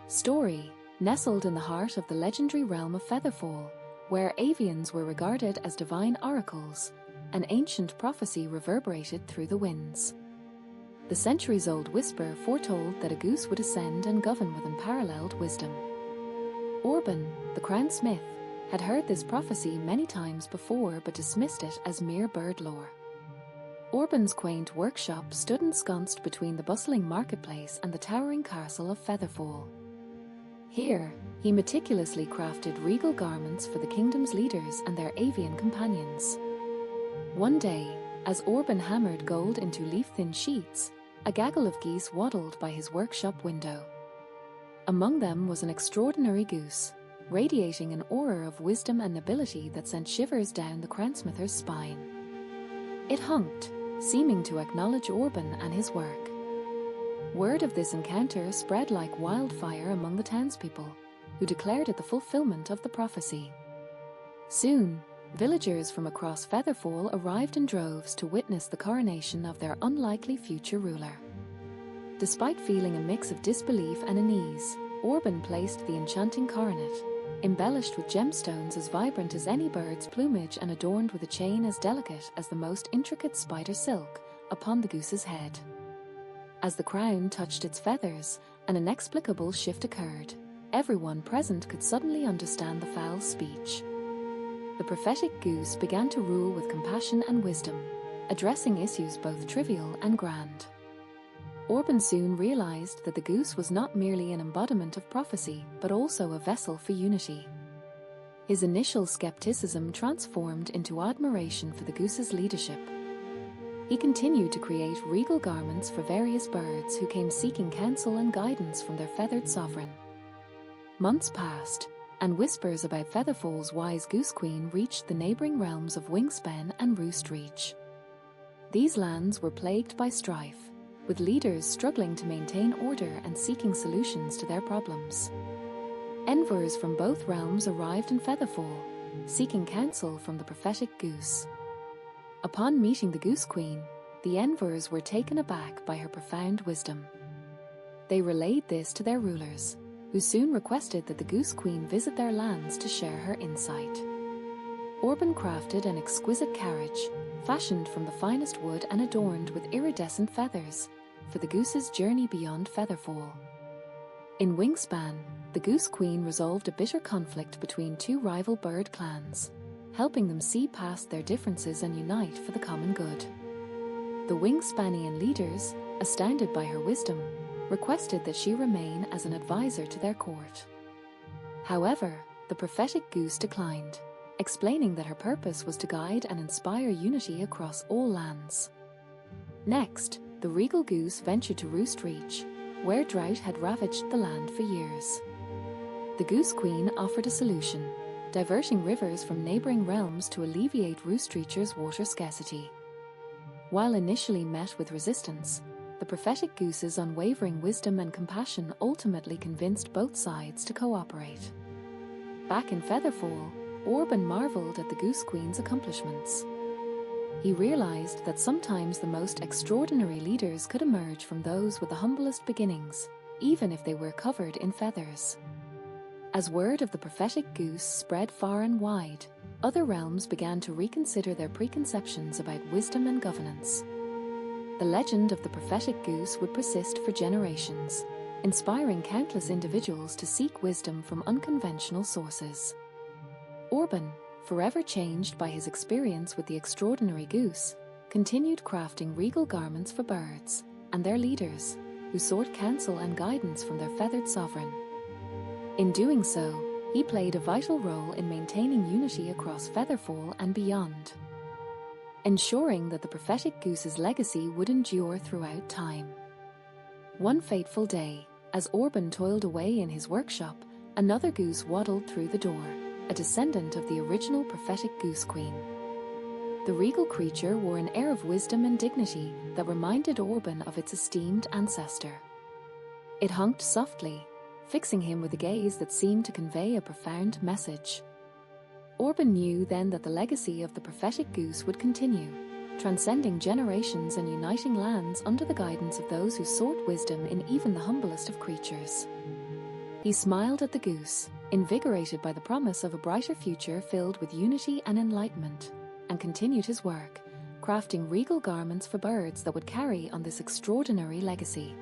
Story, nestled in the heart of the legendary realm of Featherfall, where avians were regarded as divine oracles, an ancient prophecy reverberated through the winds. The centuries-old whisper foretold that a goose would ascend and govern with unparalleled wisdom. Orban, the crown smith, had heard this prophecy many times before but dismissed it as mere bird lore. Orban's quaint workshop stood ensconced between the bustling marketplace and the towering castle of Featherfall. Here, he meticulously crafted regal garments for the kingdom's leaders and their avian companions. One day, as Orban hammered gold into leaf-thin sheets, a gaggle of geese waddled by his workshop window. Among them was an extraordinary goose, radiating an aura of wisdom and nobility that sent shivers down the crownsmither's spine. It honked, seeming to acknowledge Orban and his work. Word of this encounter spread like wildfire among the townspeople, who declared it the fulfillment of the prophecy. Soon, villagers from across Featherfall arrived in droves to witness the coronation of their unlikely future ruler. Despite feeling a mix of disbelief and unease, Orban placed the enchanting coronet, embellished with gemstones as vibrant as any bird's plumage and adorned with a chain as delicate as the most intricate spider silk, upon the goose's head. As the crown touched its feathers, an inexplicable shift occurred. Everyone present could suddenly understand the fowl speech. The prophetic goose began to rule with compassion and wisdom, addressing issues both trivial and grand. Orban soon realized that the goose was not merely an embodiment of prophecy, but also a vessel for unity. His initial skepticism transformed into admiration for the goose's leadership. He continued to create regal garments for various birds who came seeking counsel and guidance from their feathered sovereign. Months passed, and whispers about Featherfall's wise goose queen reached the neighboring realms of Wingspan and Roost Reach. These lands were plagued by strife, with leaders struggling to maintain order and seeking solutions to their problems. Envoys from both realms arrived in Featherfall, seeking counsel from the prophetic goose. Upon meeting the Goose Queen, the envoys were taken aback by her profound wisdom. They relayed this to their rulers, who soon requested that the Goose Queen visit their lands to share her insight. Orban crafted an exquisite carriage, fashioned from the finest wood and adorned with iridescent feathers, for the goose's journey beyond Featherfall. In Wingspan, the Goose Queen resolved a bitter conflict between two rival bird clans, helping them see past their differences and unite for the common good. The Wingspanian leaders, astounded by her wisdom, requested that she remain as an advisor to their court. However, the prophetic goose declined, explaining that her purpose was to guide and inspire unity across all lands. Next, the regal goose ventured to Roost Reach, where drought had ravaged the land for years. The Goose Queen offered a solution, diverting rivers from neighboring realms to alleviate Roost Reachers' water scarcity. While initially met with resistance, the prophetic goose's unwavering wisdom and compassion ultimately convinced both sides to cooperate. Back in Featherfall, Orban marveled at the Goose Queen's accomplishments. He realized that sometimes the most extraordinary leaders could emerge from those with the humblest beginnings, even if they were covered in feathers. As word of the prophetic goose spread far and wide, other realms began to reconsider their preconceptions about wisdom and governance. The legend of the prophetic goose would persist for generations, inspiring countless individuals to seek wisdom from unconventional sources. Orban, forever changed by his experience with the extraordinary goose, continued crafting regal garments for birds and their leaders, who sought counsel and guidance from their feathered sovereign. In doing so, he played a vital role in maintaining unity across Featherfall and beyond, ensuring that the prophetic goose's legacy would endure throughout time. One fateful day, as Orban toiled away in his workshop, another goose waddled through the door, a descendant of the original prophetic Goose Queen. The regal creature wore an air of wisdom and dignity that reminded Orban of its esteemed ancestor. It honked softly, fixing him with a gaze that seemed to convey a profound message. Orban knew then that the legacy of the prophetic goose would continue, transcending generations and uniting lands under the guidance of those who sought wisdom in even the humblest of creatures. He smiled at the goose, invigorated by the promise of a brighter future filled with unity and enlightenment, and continued his work, crafting regal garments for birds that would carry on this extraordinary legacy.